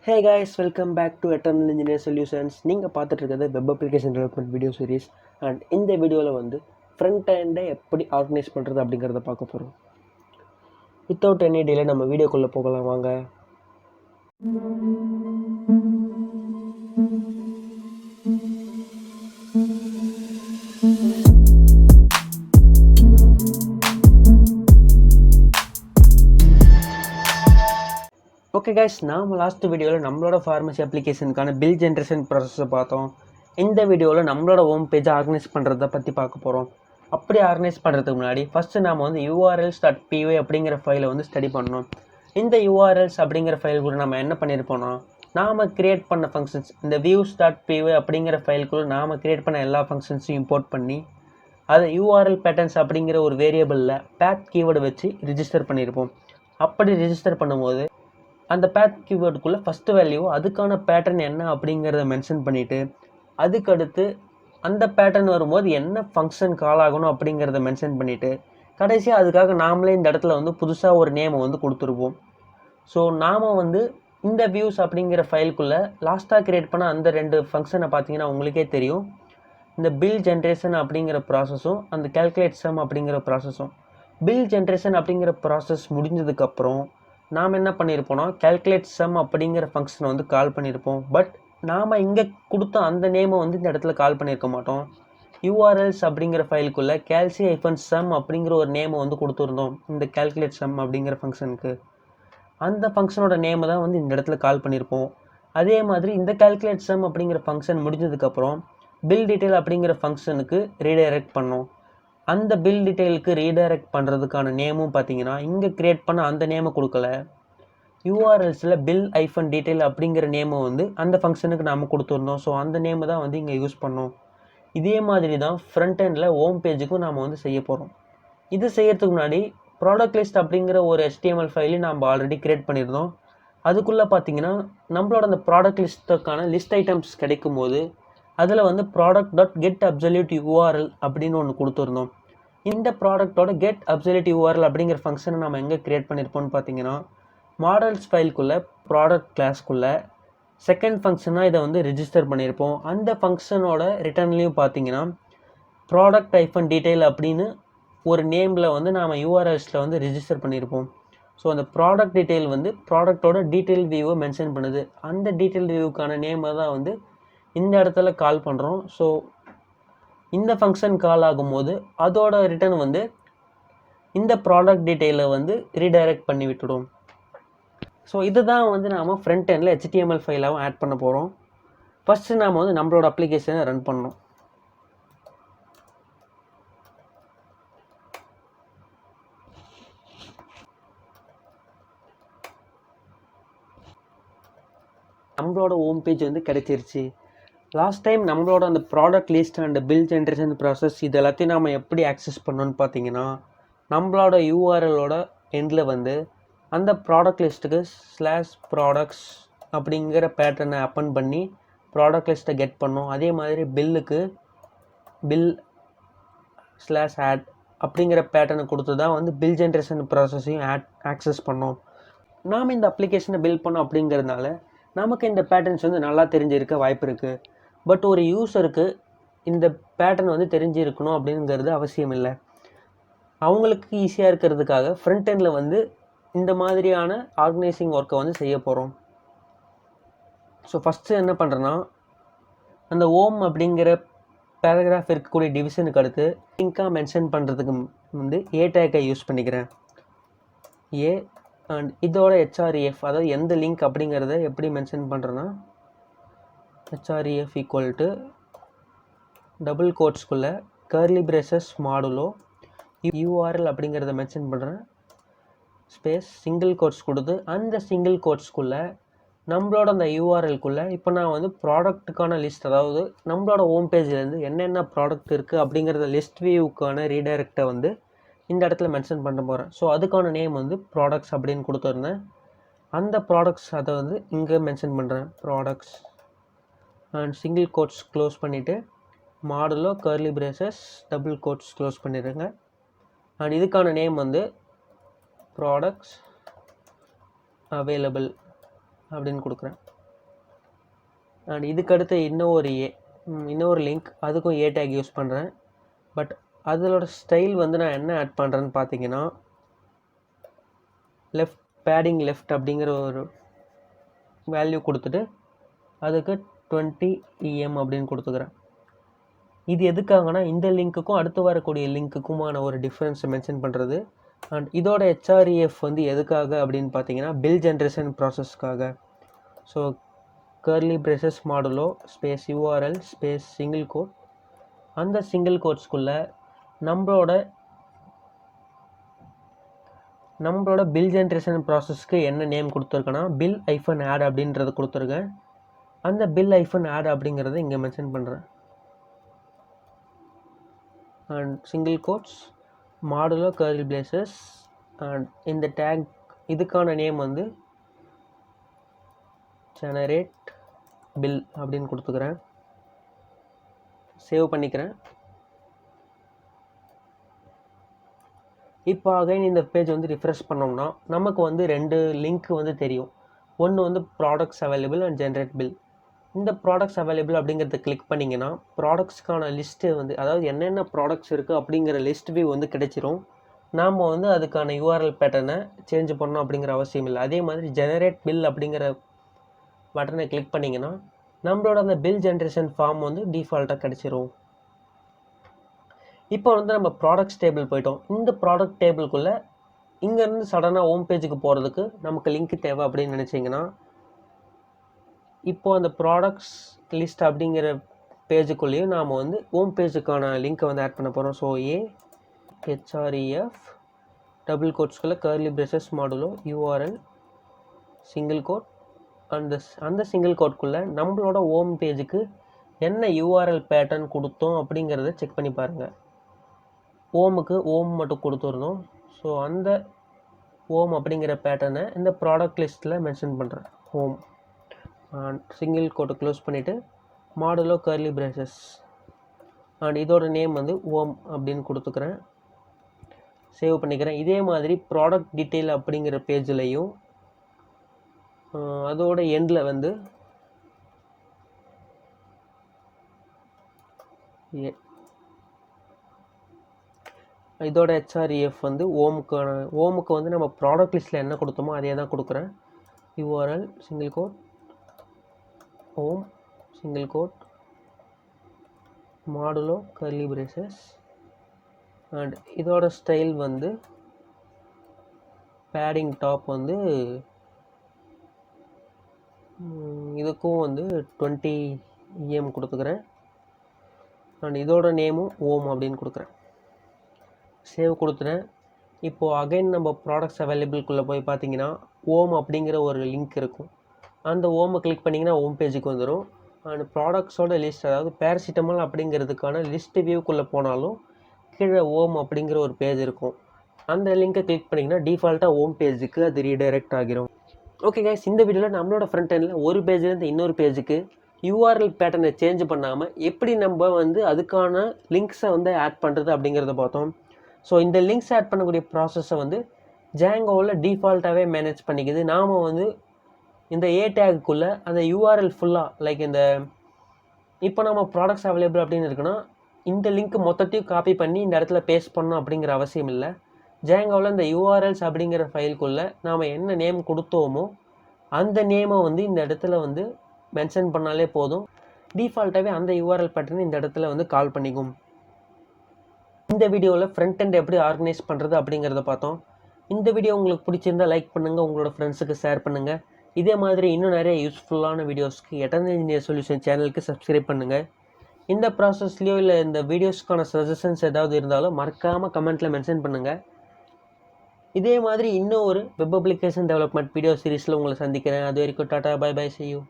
Hey guys, welcome back to Eternal Engineer Solutions. நீங்கள் பார்த்துட்டு இருக்கிறது web application development video series. And இந்த வீடியோவில் வந்து ஃப்ரண்ட் ஹேண்டை எப்படி ஆர்கனைஸ் பண்ணுறது அப்படிங்கிறத பார்க்க போகிறோம். வித்தவுட் எனி டிலே நம்ம வீடியோக்குள்ளே போகலாம் வாங்க. ஓகே கைஸ், நாம் லாஸ்ட் வீடியோவில் நம்மளோட ஃபார்மசி அப்ளிகேஷனுக்கான பில் ஜென்ரேஷன் ப்ராசஸை பார்த்தோம். இந்த வீடியோவில் நம்மளோட ஹோம் பேஜை ஆர்கனைஸ் பண்ணுறதை பற்றி பார்க்க போகிறோம். அப்படி ஆர்கனைஸ் பண்ணுறதுக்கு முன்னாடி ஃபஸ்ட்டு நாம் வந்து urls.py அப்படிங்கிற ஃபைலை வந்து ஸ்டடி பண்ணணும். இந்த urls அப்படிங்கிற ஃபைல் கூட நம்ம என்ன பண்ணியிருப்போம்னா, நாம் க்ரியேட் பண்ண ஃபங்க்ஷன்ஸ் இந்த views.py அப்படிங்கிற ஃபைலுக்குள்ளே நாம் க்ரியேட் பண்ண எல்லா ஃபங்க்ஷன்ஸையும் இம்போர்ட் பண்ணி அதை url patterns அப்படிங்கிற ஒரு வேரியபிளில் path கீவேர்டு வச்சு ரிஜிஸ்டர் பண்ணியிருப்போம். அப்படி ரிஜிஸ்டர் பண்ணும்போது அந்த path கீவேர்டுக்குள்ளே ஃபஸ்ட்டு வேல்யூ அதுக்கான பேட்டர்ன் என்ன அப்படிங்கிறத மென்ஷன் பண்ணிவிட்டு, அதுக்கடுத்து அந்த பேட்டர்ன் வரும்போது என்ன ஃபங்க்ஷன் கால் ஆகணும் அப்படிங்கிறத மென்ஷன் பண்ணிவிட்டு, கடைசியாக அதுக்காக நாமளே இந்த இடத்துல வந்து புதுசாக ஒரு நேமை வந்து கொடுத்துருப்போம். ஸோ நாம் வந்து இந்த வியூஸ் அப்படிங்கிற ஃபைலுக்குள்ளே லாஸ்ட்டாக க்ரியேட் பண்ண அந்த ரெண்டு ஃபங்க்ஷனை பார்த்தீங்கன்னா உங்களுக்கே தெரியும். இந்த பில் ஜென்ரேஷன் அப்படிங்கிற ப்ராசஸும் அந்த கால்குலேட் சம் அப்படிங்கிற ப்ராசஸும். பில் ஜென்ரேஷன் அப்படிங்கிற ப்ராசஸ் முடிஞ்சதுக்கப்புறம் நாம் என்ன பண்ணியிருப்போம்னா, கால்குலேட் சம் அப்படிங்கிற ஃபங்க்ஷனை வந்து கால் பண்ணியிருப்போம். பட் நாம் இங்கே கொடுத்த அந்த நேமை வந்து இந்த இடத்துல கால் பண்ணியிருக்க மாட்டோம். urls அப்படிங்கிற ஃபைலுக்குள்ளே calci-sum அப்படிங்கிற ஒரு நேமை வந்து கொடுத்துருந்தோம் இந்த கால்குலேட் சம் அப்படிங்கிற ஃபங்க்ஷனுக்கு. அந்த ஃபங்க்ஷனோட நேமை தான் வந்து இந்த இடத்துல கால் பண்ணியிருப்போம். அதே மாதிரி இந்த கால்குலேட் சம் அப்படிங்கிற ஃபங்க்ஷன் முடிஞ்சதுக்கப்புறம் பில் டீட்டெயில் அப்படிங்கிற ஃபங்க்ஷனுக்கு ரீடைரக்ட் பண்ணோம். அந்த பில் டீட்டெயிலுக்கு ரீடைரக்ட் பண்ணுறதுக்கான நேமும் பார்த்தீங்கன்னா இங்கே க்ரியேட் பண்ண அந்த நேமை கொடுக்கல. urlஸில் bill-detail அப்படிங்கிற நேமை வந்து அந்த ஃபங்க்ஷனுக்கு நாம் கொடுத்துருந்தோம். ஸோ அந்த நேமை தான் வந்து இங்கே யூஸ் பண்ணோம். இதே மாதிரி தான் ஃப்ரண்ட் எண்டில் ஹோம் பேஜுக்கும் நாம் வந்து செய்ய போகிறோம். இது செய்யறதுக்கு முன்னாடி ப்ராடக்ட் லிஸ்ட் அப்படிங்கிற ஒரு HTML ஃபைலையும் நம்ம ஆல்ரெடி க்ரியேட் பண்ணியிருந்தோம். அதுக்குள்ளே பார்த்தீங்கன்னா நம்மளோட அந்த ப்ராடக்ட் லிஸ்ட்டுக்கான லிஸ்ட் ஐட்டம்ஸ் கிடைக்கும் போது அதில் வந்து product.getAbsolute_URL அப்படின்னு ஒன்று கொடுத்துருந்தோம். இந்த ப்ராடக்டோட getAbsolute_URL அப்படிங்கிற ஃபங்க்ஷனை நம்ம எங்கே க்ரியேட் பண்ணியிருப்போம்னு பார்த்தீங்கன்னா, மாடல்ஸ் ஃபைலுக்குள்ளே ப்ராடக்ட் கிளாஸ்க்குள்ளே செகண்ட் ஃபங்க்ஷனாக இதை வந்து ரிஜிஸ்டர் பண்ணியிருப்போம். அந்த ஃபங்க்ஷனோட ரிட்டர்ன்லேயும் பார்த்தீங்கன்னா product-detail அப்படின்னு ஒரு நேமில் வந்து நாம் urlஸில் வந்து ரிஜிஸ்டர் பண்ணியிருப்போம். ஸோ அந்த ப்ராடக்ட் டீட்டெயில் வந்து ப்ராடக்டோட டீட்டெயில் வியூவை மென்ஷன் பண்ணுது. அந்த டீட்டெயில் வியூக்கான நேமை தான் வந்து இந்த இடத்துல கால் பண்ணுறோம். ஸோ இந்த ஃபங்க்ஷன் கால் ஆகும்போது அதோட ரிட்டர்ன் வந்து இந்த ப்ராடக்ட் டீட்டெயிலை வந்து ரீடைரக்ட் பண்ணி விட்டுடும். ஸோ இதுதான் வந்து நாம் ஃப்ரண்ட் எண்டில் HTML ஃபைலாகவும் ஆட் பண்ண போகிறோம். ஃபஸ்ட்டு நாம் வந்து நம்மளோட அப்ளிகேஷனை ரன் பண்ணோம். நம்மளோட ஹோம் பேஜ் வந்து கிடைச்சிருச்சு. லாஸ்ட் டைம் நம்மளோட அந்த product list and bill generation process இது எல்லாத்தையும் நாம் எப்படி ஆக்சஸ் பண்ணோன்னு பார்த்தீங்கன்னா, நம்மளோட URLோட எண்டில் வந்து அந்த ப்ராடக்ட் லிஸ்ட்டுக்கு /products அப்படிங்கிற பேட்டர்னை அப்பன் பண்ணி ப்ராடக்ட் லிஸ்ட்டை கெட் பண்ணோம். அதே மாதிரி பில்லுக்கு bill/add அப்படிங்கிற பேட்டர்னை கொடுத்து தான் வந்து பில் ஜென்ரேஷன் ப்ராசஸையும் ஆக்சஸ் பண்ணோம். நாம் இந்த அப்ளிகேஷனை பில்ட் பண்ணோம் அப்படிங்கிறதுனால நமக்கு இந்த பேட்டர்ன்ஸ் வந்து நல்லா தெரிஞ்சிருக்க வாய்ப்பு இருக்குது. பட் ஒரு யூஸருக்கு இந்த பேட்டர்ன் வந்து தெரிஞ்சிருக்கணும் அப்படிங்கிறது அவசியம் இல்லை. அவங்களுக்கு ஈஸியாக இருக்கிறதுக்காக ஃப்ரண்ட் எண்டில் வந்து இந்த மாதிரியான ஆர்கனைசிங் ஒர்க்கை வந்து செய்ய போகிறோம். ஸோ ஃபஸ்ட்டு என்ன பண்ணுறேன்னா, அந்த ஹோம் அப்படிங்கிற பேராகிராஃப் இருக்கக்கூடிய டிவிஷனுக்கு அடுத்து லிங்காக மென்ஷன் பண்ணுறதுக்கு வந்து A டேக்கை யூஸ் பண்ணிக்கிறேன். A அண்ட் இதோட href, அதாவது எந்த லிங்க் அப்படிங்கிறத எப்படி மென்ஷன் பண்ணுறேன்னா, href = டபுள் கோட்ஸ்குள்ளே கர்லி பிரேசஸ் மாடுலோ url அப்படிங்கிறத மென்ஷன் பண்ணுறேன், ஸ்பேஸ் சிங்கிள் கோட்ஸ் கொடுத்து அந்த சிங்கிள் கோட்ஸ்குள்ளே நம்மளோட அந்த URLக்குள்ளே இப்போ நான் வந்து ப்ராடக்ட்டுக்கான லிஸ்ட், அதாவது நம்மளோட ஹோம் பேஜ்லேருந்து என்னென்ன ப்ராடக்ட் இருக்குது அப்படிங்கிறத லிஸ்ட் வியூக்கான ரீடைரக்டை வந்து இந்த இடத்துல மென்ஷன் பண்ண போகிறேன். ஸோ அதுக்கான நேம் வந்து ப்ராடக்ட்ஸ் அப்படின்னு கொடுத்துருந்தேன். அந்த ப்ராடக்ட்ஸ் அதை வந்து இங்கே மென்ஷன் பண்ணுறேன், products and single quotes close பண்ணிவிட்டு modulo curly braces double quotes close பண்ணிடுங்க. அண்ட் இதுக்கான நேம் வந்து ப்ராடக்ட்ஸ் அவைலபிள் அப்படின்னு கொடுக்குறேன். அண்ட் இதுக்கடுத்து இன்னொரு லிங்க், அதுக்கும் ஏ டேக் யூஸ் பண்ணுறேன். பட் அதோட ஸ்டைல் வந்து நான் என்ன ஆட் பண்ணுறேன்னு பார்த்தீங்கன்னா, பேடிங் லெஃப்ட் அப்படிங்கிற ஒரு வேல்யூ கொடுத்துட்டு அதுக்கு 20 EM அப்படின்னு கொடுத்துக்கிறேன். இது எதுக்காகனா இந்த லிங்க்குக்கும் அடுத்து வரக்கூடிய லிங்க்குக்குமான ஒரு டிஃப்ரென்ஸை மென்ஷன் பண்ணுறது. அண்ட் இதோட HREF வந்து எதுக்காக அப்படின்னு பார்த்தீங்கன்னா, பில் ஜென்ரேஷன் ப்ராசஸ்க்காக. So curly braces modulo space URL space single quote, அந்த சிங்கிள் கோட்ஸ்குள்ளே நம்மளோட பில் ஜென்ரேஷன் ப்ராசஸ்க்கு என்ன நேம் கொடுத்துருக்கேன்னா bill-add அப்படின்றது கொடுத்துருக்கேன். அந்த bill-add அப்படிங்கிறத இங்கே மென்ஷன் பண்ணுறேன். And single quotes modulo curly braces and இந்த டேக் இதுக்கான நேம் வந்து ஜெனரேட் பில் அப்படின்னு கொடுத்துக்கிறேன். சேவ் பண்ணிக்கிறேன். இப்போ அகைன் இந்த பேஜ் வந்து ரிஃப்ரெஷ் பண்ணோம்னா நமக்கு வந்து 2 லிங்க் வந்து தெரியும். ஒன்று வந்து products available and generate bill. இந்த ப்ராடக்ட்ஸ் அவைலபிள் அப்படிங்கிறத கிளிக் பண்ணிங்கன்னா ப்ராடக்ட்ஸ்க்கான லிஸ்ட்டு வந்து, அதாவது என்னென்ன ப்ராடக்ட்ஸ் இருக்குது அப்படிங்கிற லிஸ்ட் வியூ வந்து கிடைச்சிரும். நாம் வந்து அதுக்கான URL பேட்டர்னை சேஞ்ச் பண்ணணும் அப்படிங்கிற அவசியம் இல்லை. அதே மாதிரி ஜெனரேட் பில் அப்படிங்கிற பட்டனை கிளிக் பண்ணிங்கன்னா நம்மளோட அந்த பில் ஜென்ரேஷன் ஃபார்ம் வந்து டிஃபால்ட்டாக கிடச்சிரும். இப்போ வந்து நம்ம ப்ராடக்ட்ஸ் டேபிள் போயிட்டோம். இந்த ப்ராடக்ட் டேபிள்குள்ளே இங்கேருந்து சடனாக ஹோம் பேஜுக்கு போகிறதுக்கு நமக்கு லிங்க் தேவை அப்படின்னு நினச்சிங்கன்னா, இப்போது அந்த ப்ராடக்ட்ஸ் லிஸ்ட் அப்படிங்கிற பேஜுக்குள்ளேயும் நாம் வந்து ஹோம் பேஜுக்கான லிங்க்கை வந்து ஆட் பண்ண போகிறோம். ஸோ HREF டபுள் கோட்ஸ்குள்ளே curly braces modulo URL single quote, அந்த சிங்கிள் கோட்குள்ளே நம்மளோட ஹோம் பேஜுக்கு என்ன URL பேட்டர்ன் கொடுத்தோம் அப்படிங்கிறத செக் பண்ணி பாருங்கள். ஹோம் மட்டும் கொடுத்துருந்தோம். ஸோ அந்த ஹோம் அப்படிங்கிற பேட்டர்னை இந்த ப்ராடக்ட் லிஸ்ட்டில் மென்ஷன் பண்ணுறேன். ஹோம் அண்ட் சிங்கிள் கோட்டை க்ளோஸ் பண்ணிவிட்டு மாடுலோ கர்லி பிரேசஸ் அண்ட் இதோட நேம் வந்து ஹோம் அப்படின்னு கொடுத்துக்கிறேன். சேவ் பண்ணிக்கிறேன். இதே மாதிரி ப்ராடக்ட் டீட்டெயில் அப்படிங்கிற பேஜ்லேயும் அதோட எண்டில் வந்து இதோட HREF வந்து ஹோமுக்கு வந்து நம்ம ப்ராடக்ட் லிஸ்ட்டில் என்ன கொடுத்தோமோ அதே தான் கொடுக்குறேன். URL single quote home single quote modulo curly braces and இதோட ஸ்டைல் வந்து பேடிங் டாப் வந்து இதுக்கும் வந்து 20 EM கொடுத்துக்கிறேன். அண்ட் இதோட நேமும் ஹோம் அப்படின்னு கொடுக்குறேன். சேவ் கொடுத்துறேன். இப்போது அகைன் நம்ம ப்ராடக்ட்ஸ் அவைலபிள்குள்ளே போய் பார்த்தீங்கன்னா ஹோம் அப்படிங்கிற ஒரு லிங்க் இருக்கும். அந்த ஹோமை கிளிக் பண்ணிங்கன்னா ஹோம் பேஜுக்கு வந்துடும். அண்ட் ப்ராடக்ட்ஸோட லிஸ்ட், அதாவது பேராசிட்டமால் அப்படிங்கிறதுக்கான லிஸ்ட் வியூக்குள்ளே போனாலும் கீழே ஹோம் அப்படிங்கிற ஒரு பேஜ் இருக்கும். அந்த லிங்கை கிளிக் பண்ணிங்கன்னா டிஃபால்ட்டாக ஹோம் பேஜுக்கு அது ரீடைரக்ட் ஆகிரும். ஓகே கைஸ், இந்த வீடியோவில் நம்மளோட ஃப்ரண்ட் எண்டில் ஒரு பேஜ்லேருந்து இன்னொரு பேஜுக்கு URL பேட்டர்னை சேஞ்ச் பண்ணாமல் எப்படி நம்ம வந்து அதுக்கான லிங்க்ஸை வந்து ஆட் பண்ணுறது அப்படிங்கிறத பார்த்தோம். ஸோ இந்த லிங்க்ஸ் ஆட் பண்ணக்கூடிய ப்ராசஸை வந்து ஜாங்கோவில் டிஃபால்ட்டாகவே மேனேஜ் பண்ணிக்குது. நாம் வந்து இந்த ஏ டேக்குள்ளே அந்த URL ஃபுல்லாக லைக் இப்போ நம்ம ப்ராடக்ட்ஸ் அவைலபிள் அப்படின்னு இருக்குன்னா இந்த லிங்க் மொத்தத்தையும் காப்பி பண்ணி இந்த இடத்துல பேஸ்ட் பண்ணணும் அப்படிங்கிற அவசியம் இல்லை. ஜாங்கோவில் இந்த URLs அப்படிங்கிற ஃபைலுக்குள்ளே நாம் என்ன நேம் கொடுத்தோமோ அந்த நேமை வந்து இந்த இடத்துல வந்து மென்ஷன் பண்ணாலே போதும். டிஃபால்ட்டாகவே அந்த URL பேட்டர்ன் இந்த இடத்துல வந்து கால் பண்ணிக்கும். இந்த வீடியோவில் ஃப்ரண்ட் எண்ட் எப்படி ஆர்கனைஸ் பண்ணுறது அப்படிங்கிறத பார்த்தோம். இந்த வீடியோ உங்களுக்கு பிடிச்சிருந்தால் லைக் பண்ணுங்கள், உங்களோட ஃப்ரெண்ட்ஸுக்கு ஷேர் பண்ணுங்கள். இதே மாதிரி இன்னும் நிறைய யூஸ்ஃபுல்லான வீடியோஸ்க்கு எட்டர்னல் இன்ஜினியர் சொல்யூஷன் சேனலுக்கு சப்ஸ்கிரைப் பண்ணுங்கள். இந்த ப்ராசஸ்லையோ இல்லை இந்த வீடியோஸ்க்கான சஜஷன்ஸ் ஏதாவது இருந்தாலும் மறக்காமல் கமெண்ட்டில் மென்ஷன் பண்ணுங்கள். இதே மாதிரி இன்னும் ஒரு வெப் அப்ளிகேஷன் டெவலப்மெண்ட் வீடியோ சீரிஸில் உங்களை சந்திக்கிறேன். அது வரைக்கும் டாடா, பை பை, see you.